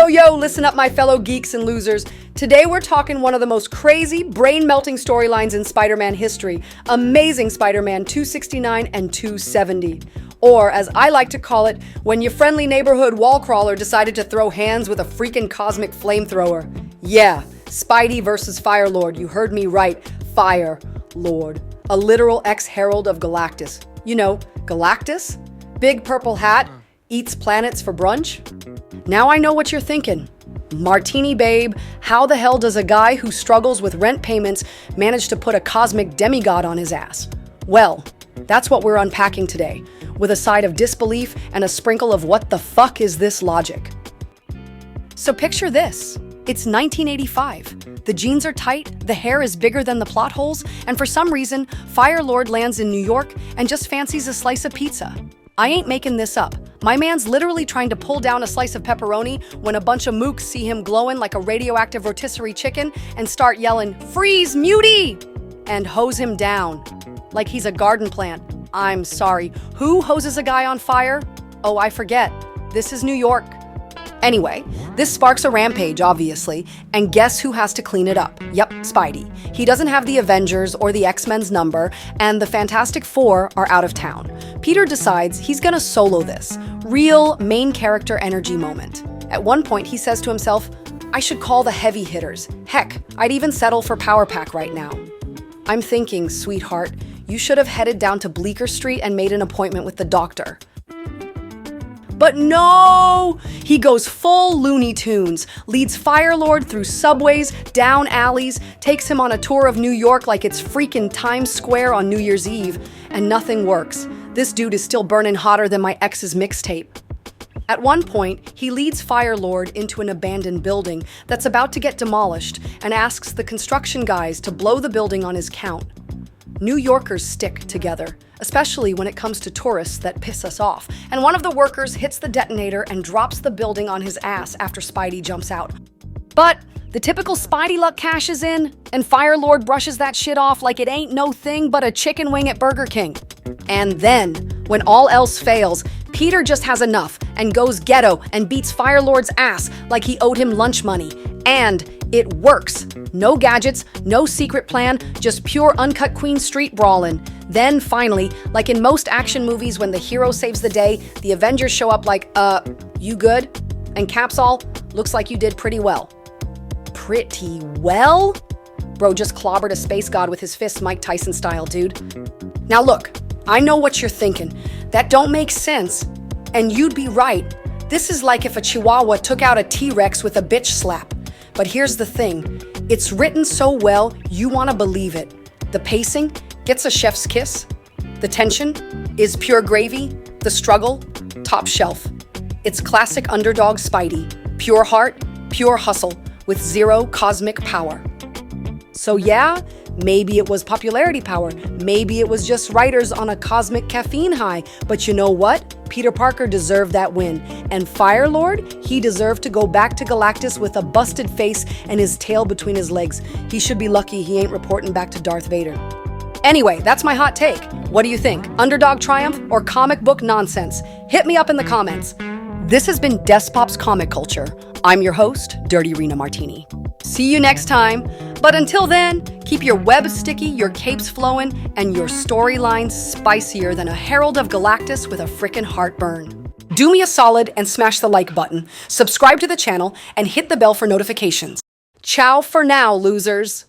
Yo, listen up, my fellow geeks and losers. Today we're talking one of the most crazy, brain-melting storylines in Spider-Man history. Amazing Spider-Man 269 and 270. Or, as I like to call it, when your friendly neighborhood wall crawler decided to throw hands with a freaking cosmic flamethrower. Yeah, Spidey versus FIRELORD. You heard me right. FIRELORD. A literal ex-herald of Galactus. You know, Galactus? Big purple hat, eats planets for brunch? Now I know what you're thinking. Martini babe, how the hell does a guy who struggles with rent payments manage to put a cosmic demigod on his ass? Well, that's what we're unpacking today, with a side of disbelief and a sprinkle of what the fuck is this logic. So picture this. It's 1985. The jeans are tight, the hair is bigger than the plot holes, and for some reason, FIRELORD lands in New York and just fancies a slice of pizza. I ain't making this up. My man's literally trying to pull down a slice of pepperoni when a bunch of mooks see him glowing like a radioactive rotisserie chicken and start yelling, "Freeze, mutie!" and hose him down like he's a garden plant. I'm sorry, who hoses a guy on fire? Oh, I forget. This is New York. Anyway, this sparks a rampage, obviously, and guess who has to clean it up? Yep, Spidey. He doesn't have the Avengers or the X-Men's number, and the Fantastic Four are out of town. Peter decides he's gonna solo this. Real main character energy moment. At one point, he says to himself, I should call the heavy hitters. Heck, I'd even settle for Power Pack right now. I'm thinking, sweetheart, you should have headed down to Bleecker Street and made an appointment with the doctor. But no! He goes full Looney Tunes, leads FIRELORD through subways, down alleys, takes him on a tour of New York like it's freaking Times Square on New Year's Eve, and nothing works. This dude is still burning hotter than my ex's mixtape. At one point, he leads FIRELORD into an abandoned building that's about to get demolished and asks the construction guys to blow the building on his count. New Yorkers stick together, especially when it comes to tourists that piss us off. And one of the workers hits the detonator and drops the building on his ass after Spidey jumps out. But the typical Spidey luck cashes in, and FIRELORD brushes that shit off like it ain't no thing but a chicken wing at Burger King. And then, when all else fails, Peter just has enough and goes ghetto and beats FIRELORD's ass like he owed him lunch money. And it works. No gadgets, no secret plan, just pure uncut Queen Street brawling. Then finally, like in most action movies when the hero saves the day, the Avengers show up like, you good? And caps all, looks like you did pretty well. Pretty well? Bro just clobbered a space god with his fists Mike Tyson style, dude. Now look, I know what you're thinking. That don't make sense. And you'd be right. This is like if a Chihuahua took out a T-Rex with a bitch slap. But here's the thing. It's written so well, you want to believe it. The pacing gets a chef's kiss. The tension is pure gravy. The struggle, top shelf. It's classic underdog Spidey. Pure heart, pure hustle, with zero cosmic power. So yeah, maybe it was popularity power. Maybe it was just writers on a cosmic caffeine high. But you know what? Peter Parker deserved that win. And FIRELORD, he deserved to go back to Galactus with a busted face and his tail between his legs. He should be lucky he ain't reporting back to Darth Vader. Anyway, that's my hot take. What do you think? Underdog triumph or comic book nonsense? Hit me up in the comments. This has been Despop's Comic Culture. I'm your host, Dirty Rena Martini. See you next time. But until then, keep your web sticky, your capes flowing, and your storylines spicier than a Herald of Galactus with a frickin' heartburn. Do me a solid and smash the like button, subscribe to the channel, and hit the bell for notifications. Ciao for now, losers.